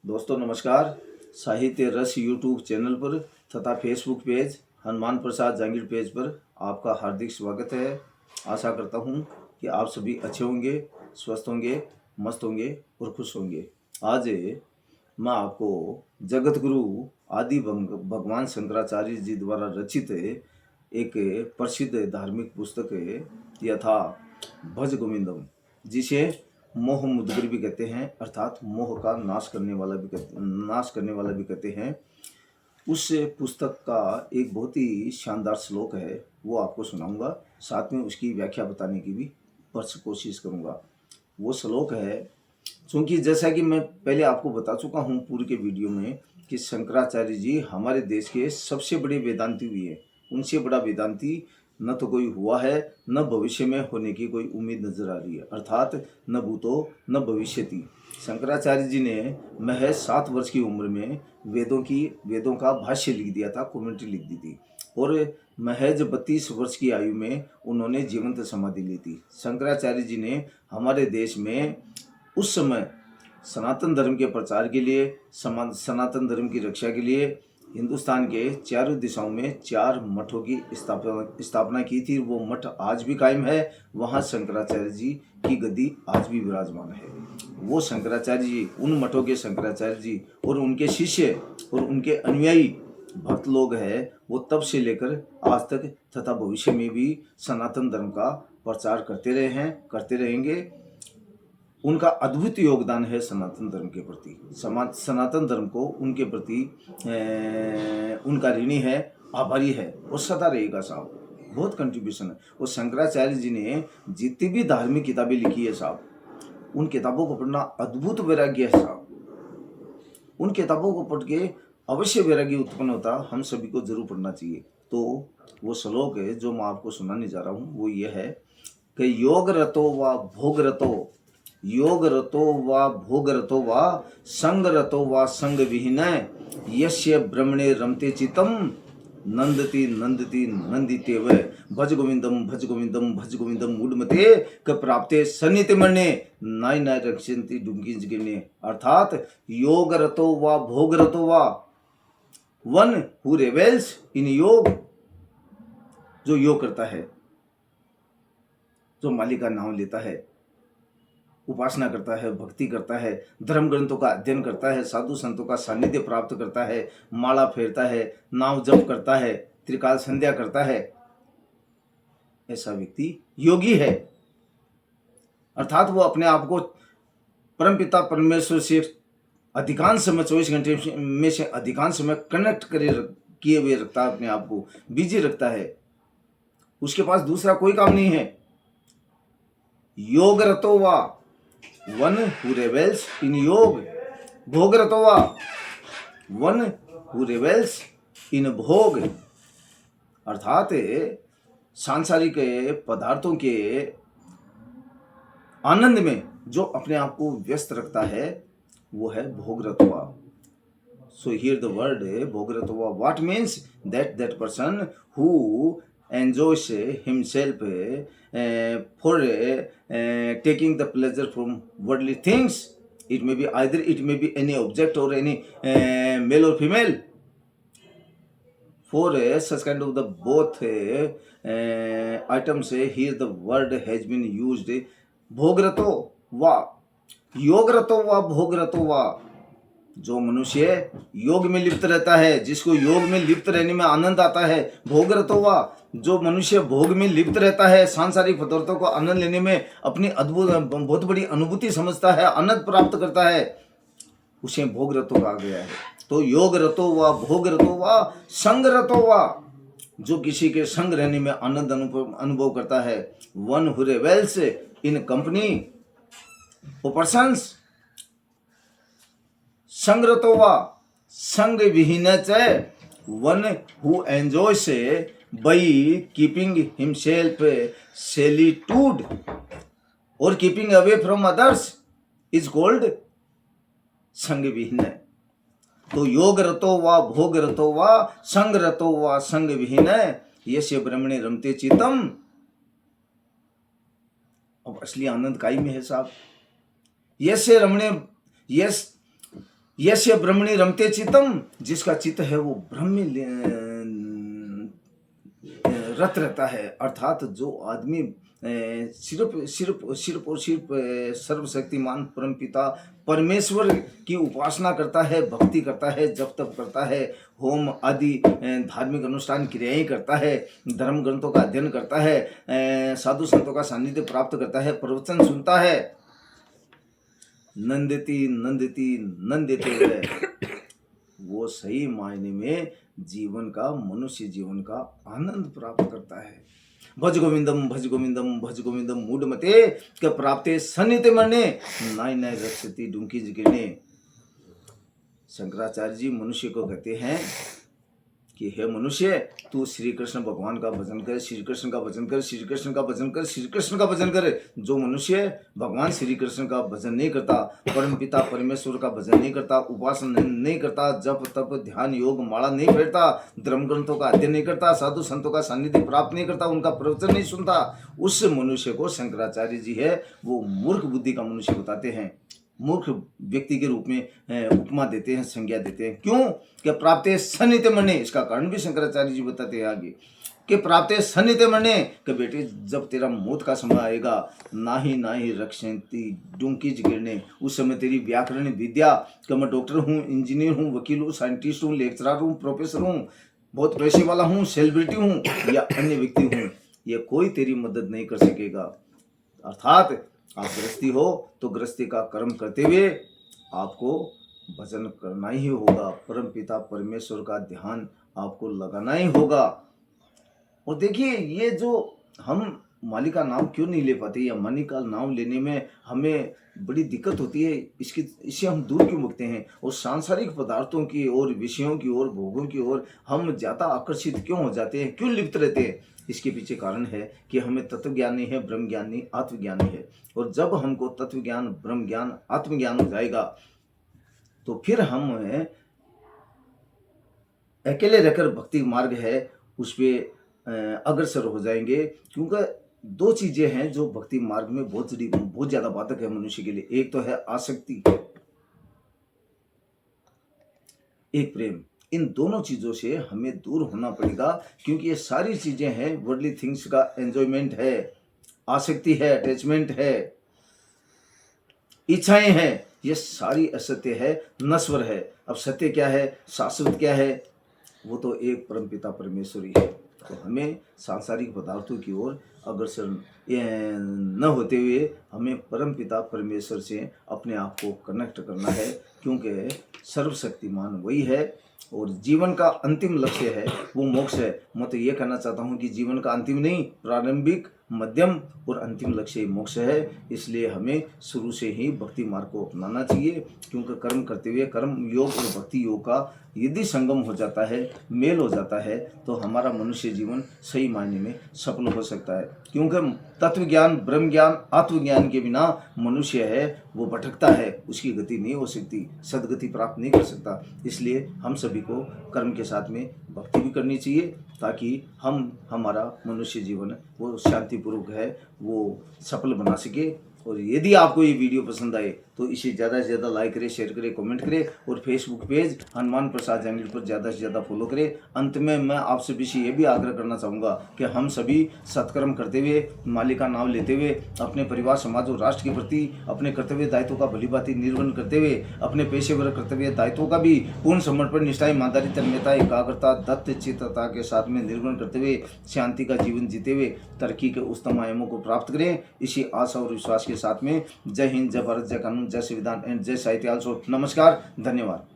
दोस्तों नमस्कार। साहित्य रस यूट्यूब चैनल पर तथा Facebook page Hanuman Prasad Jangid page पर आपका हार्दिक स्वागत है। आशा करता हूँ कि आप सभी अच्छे होंगे, स्वस्थ होंगे, मस्त होंगे और खुश होंगे। आज मैं आपको जगत गुरु आदि भगवान शंकराचार्य जी द्वारा रचित एक प्रसिद्ध धार्मिक पुस्तक यथा भज गोविंदम, जिसे मोह मुद्गर भी कहते हैं, अर्थात मोह का नाश करने वाला भी कहते हैं। उस पुस्तक का एक बहुत ही शानदार श्लोक है, वो आपको सुनाऊंगा। साथ में उसकी व्याख्या बताने की भी कोशिश करूंगा। वो श्लोक है, क्योंकि जैसा कि मैं पहले आपको बता चुका हूँ पूर्व के वीडियो में कि शंकराचार्य जी हमारे देश के सबसे बड़े वेदांती हुए हैं। उनसे बड़ा वेदांती न तो कोई हुआ है, न भविष्य में होने की कोई उम्मीद नजर आ रही है, अर्थात न भूतो न भविष्यति। शंकराचार्य जी ने महज 7 वर्ष की उम्र में वेदों का भाष्य लिख दिया था, कमेंट्री लिख दी थी, और महज 32 वर्ष की आयु में उन्होंने जीवंत समाधि ली थी। शंकराचार्य जी ने हमारे देश में उस समय सनातन धर्म के प्रचार के लिए, सनातन धर्म की रक्षा के लिए हिंदुस्तान के चारों दिशाओं में 4 मठों की स्थापना की थी। वो मठ आज भी कायम है, वहाँ शंकराचार्य जी की गद्दी आज भी विराजमान है। वो शंकराचार्य जी, उन मठों के शंकराचार्य जी और उनके शिष्य और उनके अनुयायी भक्त लोग हैं, वो तब से लेकर आज तक तथा भविष्य में भी सनातन धर्म का प्रचार करते रहे हैं, करते रहेंगे। उनका अद्भुत योगदान है सनातन धर्म के प्रति। सनातन धर्म को उनके प्रति उनका ऋणी है, आभारी है और सदा रहेगा साहब। बहुत कंट्रीब्यूशन है। और शंकराचार्य जी ने जितनी भी धार्मिक किताबें लिखी है साहब, उन किताबों को पढ़ना अद्भुत वैराग्य है साहब। उन किताबों को पढ़ के अवश्य वैराग्य उत्पन्न होता, हम सभी को जरूर पढ़ना चाहिए। तो वो श्लोक है जो मैं आपको सुनाने जा रहा हूँ, वो ये है कि योग रतो व भोग रतो, योग रतो वा भोग रतो वा संग रतो वा संग विहीन यस्य ब्रह्मणे रमते चितम नंदति नंदति नंदिते व भज गोविंदम भज गोविंदम भज गोविंदम मूढ़मते क प्राप्ते सन्निति मरणे नाय नाय रक्षन्ति डुंगी जगिने। अर्थात योग रतो वा भोग रतो वा, वन हु रेवेल्स इन योग, जो योग करता है, जो मालिक का नाम लेता है, उपासना करता है, भक्ति करता है, धर्म ग्रंथों का अध्ययन करता है, साधु संतों का सानिध्य प्राप्त करता है, माला फेरता है, नाम जप करता है, त्रिकाल संध्या करता है, ऐसा व्यक्ति योगी है। अर्थात वो अपने आप को परमपिता परमेश्वर से अधिकांश समय, 24 घंटे में से अधिकांश समय कनेक्ट किए हुए रखता है, अपने आप को बिजी रखता है। उसके पास दूसरा कोई काम नहीं है। योग रतो वा, वन हु रेवेल्स इन योग, भोग रतो वा, वन हु रेवेल्स इन भोग। अर्थात सांसारिक पदार्थों के आनंद में जो अपने आप को व्यस्त रखता है, वो है भोग रतवा। सो हियर द वर्ड भोग रतवा, what means that person who enjoys himself for taking the pleasure from worldly things. It may be either, it may be any object or any male or female. For such kind of the both items, here the word has been used. भोगरतो वा, योगरतो वा भोगरतो वा। जो मनुष्य योग में लिप्त रहता है, जिसको योग में लिप्त रहने में आनंद आता है, भोगरतो वा। जो मनुष्य भोग में लिप्त रहता है, सांसारिक पदार्थों को आनंद लेने में अपनी अद्भुत बहुत बड़ी अनुभूति समझता है, आनंद प्राप्त करता है, उसे भोग रतो कहा गया है। तो योग रतो वा, भोग रतो वा, संग रतो वा, जो किसी के संग रहने में आनंद अनुभव करता है। One who revels in company of persons, संग रतो वा, संग विहीन one who enjoys by keeping himself solitude or keeping away from others is called संग विहीन। तो योग रतो वा, भोग रतो वा, संग रतो वा, संग विहीन यस्य ब्रह्मणे रमते चितम। अब असली आनंद काई में है साहब। यस्य रमणे, यस यस्य ब्रह्मणि रमते चित्तम, जिसका चित्त है वो ब्रह्म में रत रहता है। अर्थात जो आदमी सिर्फ सर्वशक्तिमान परमपिता परमेश्वर की उपासना करता है, भक्ति करता है, जप तप करता है, होम आदि धार्मिक अनुष्ठान क्रियाएं करता है, धर्म ग्रंथों का अध्ययन करता है, साधु संतों का सानिध्य प्राप्त करता है, प्रवचन सुनता है, नंदती नंदती नंदते हुए वो सही मायने में जीवन का, मनुष्य जीवन का आनंद प्राप्त करता है। भज गोविंदम भज गोविंदम भज गोविंदम मूढ़मते के प्राप्ते सन्निधि मरने नाय नाय रक्षति डुंकी जिगिरने। शंकराचार्य जी मनुष्य को कहते हैं कि हे मनुष्य, तू श्री कृष्ण भगवान का भजन कर, श्री कृष्ण का भजन कर, श्री कृष्ण का भजन कर, श्री कृष्ण का भजन कर। जो मनुष्य भगवान श्री कृष्ण का भजन नहीं करता, परम पिता परमेश्वर का भजन नहीं करता, उपासना नहीं करता, जप तप ध्यान योग माला नहीं फेरता, धर्म ग्रंथों का अध्ययन नहीं करता, साधु संतों का सानिध्य प्राप्त नहीं करता, उनका प्रवचन नहीं सुनता, उस मनुष्य को शंकराचार्य जी है वो मूर्ख बुद्धि का मनुष्य बताते हैं। मूर्ख व्यक्ति के रूप में उपमा देते हैं, संज्ञा देते हैं। क्यों? कि प्राप्ते सन्निधि मरने। इसका कारण भी शंकराचार्य जी बताते हैं आगे कि प्राप्ते सन्निधि मरने, कि बेटे जब तेरा मौत का समय आएगा, ना ही रक्षती डुंकीज गिरने, उस समय तेरी व्याकरण विद्या, कि मैं डॉक्टर हूँ, इंजीनियर हूँ, वकील हूँ, साइंटिस्ट हूँ, लेक्चरर हूँ, प्रोफेसर हूँ, बहुत पैसे वाला हूँ, सेलिब्रिटी हूँ या अन्य व्यक्ति हूँ, ये कोई तेरी मदद नहीं कर सकेगा। अर्थात आप गृहस्थी हो तो गृहस्थी का कर्म करते हुए आपको भजन करना ही होगा, परम पिता परमेश्वर का ध्यान आपको लगाना ही होगा। और देखिए, ये जो हम मालिक का नाम क्यों नहीं ले पाते, या मालिक का नाम लेने में हमें बड़ी दिक्कत होती है, इससे हम दूर क्यों भागते हैं और सांसारिक पदार्थों की ओर, विषयों की ओर, भोगों की ओर हम ज़्यादा आकर्षित क्यों हो जाते हैं, क्यों लिप्त रहते हैं? इसके पीछे कारण है कि हमें तत्व ज्ञान नहीं है, ब्रह्म ज्ञान नहीं, आत्मज्ञान नहीं है। और जब हमको तत्व ज्ञान, ब्रह्म ज्ञान, आत्मज्ञान हो जाएगा तो फिर हम अकेले रहकर भक्ति मार्ग है उस पर अग्रसर हो जाएंगे। क्योंकि दो चीजें हैं जो भक्ति मार्ग में बहुत ज्यादा बाधक है मनुष्य के लिए। एक तो है आसक्ति, एक प्रेम। इन दोनों चीजों से हमें दूर होना पड़ेगा, क्योंकि ये सारी चीजें हैं वर्ल्डली थिंग्स का एंजॉयमेंट है, आसक्ति है, अटैचमेंट है, इच्छाएं हैं, ये सारी असत्य है, नश्वर है। अब सत्य क्या है, शाश्वत क्या है? वो तो एक परमपिता परमेश्वर ही है। तो हमें सांसारिक पदार्थों की ओर अग्रसर न होते हुए हमें परमपिता परमेश्वर से अपने आप को कनेक्ट करना है, क्योंकि सर्वशक्तिमान वही है और जीवन का अंतिम लक्ष्य है वो मोक्ष है। मैं तो ये कहना चाहता हूँ कि जीवन का अंतिम नहीं, प्रारंभिक, मध्यम और अंतिम लक्ष्य मोक्ष है। इसलिए हमें शुरू से ही भक्ति मार्ग को अपनाना चाहिए, क्योंकि कर्म करते हुए कर्म योग और भक्ति योग का यदि संगम हो जाता है, मेल हो जाता है, तो हमारा मनुष्य जीवन सही मायने में सफल हो सकता है। क्योंकि तत्व ज्ञान, ब्रह्म ज्ञान, आत्मज्ञान के बिना मनुष्य है वो भटकता है, उसकी गति नहीं हो सकती, सदगति प्राप्त नहीं कर सकता। इसलिए हम सभी को कर्म के साथ में भक्ति भी करनी चाहिए, ताकि हमारा मनुष्य जीवन वो शांतिपूर्वक है वो सफल बना सके। और यदि आपको ये वीडियो पसंद आए तो इसे ज़्यादा से ज़्यादा लाइक करें, शेयर करें, कमेंट करें और फेसबुक पेज हनुमान प्रसाद जांगिड़ पर ज़्यादा से ज़्यादा फॉलो करें। अंत में मैं आप सभी से ये भी आग्रह करना चाहूँगा कि हम सभी सत्कर्म करते हुए, मालिक का नाम लेते हुए, अपने परिवार, समाज और राष्ट्र के प्रति अपने कर्तव्य दायित्वों का भलीभांति निर्वहन करते हुए, अपने पेशेवर कर्तव्य दायित्वों का भी पूर्ण समर्पण, निष्ठा, ईमानदारी, तन्मयता, एकाग्रता, दत्त चित्तता के साथ में निर्वहन करते हुए शांति का जीवन जीते हुए तरक्की के उच्चतम आयामों को प्राप्त करें। इसी आशा और विश्वास के साथ में जय हिंद, जय भारत, जय कानून, जय संविधान एंड जय साहित्य। नमस्कार, धन्यवाद।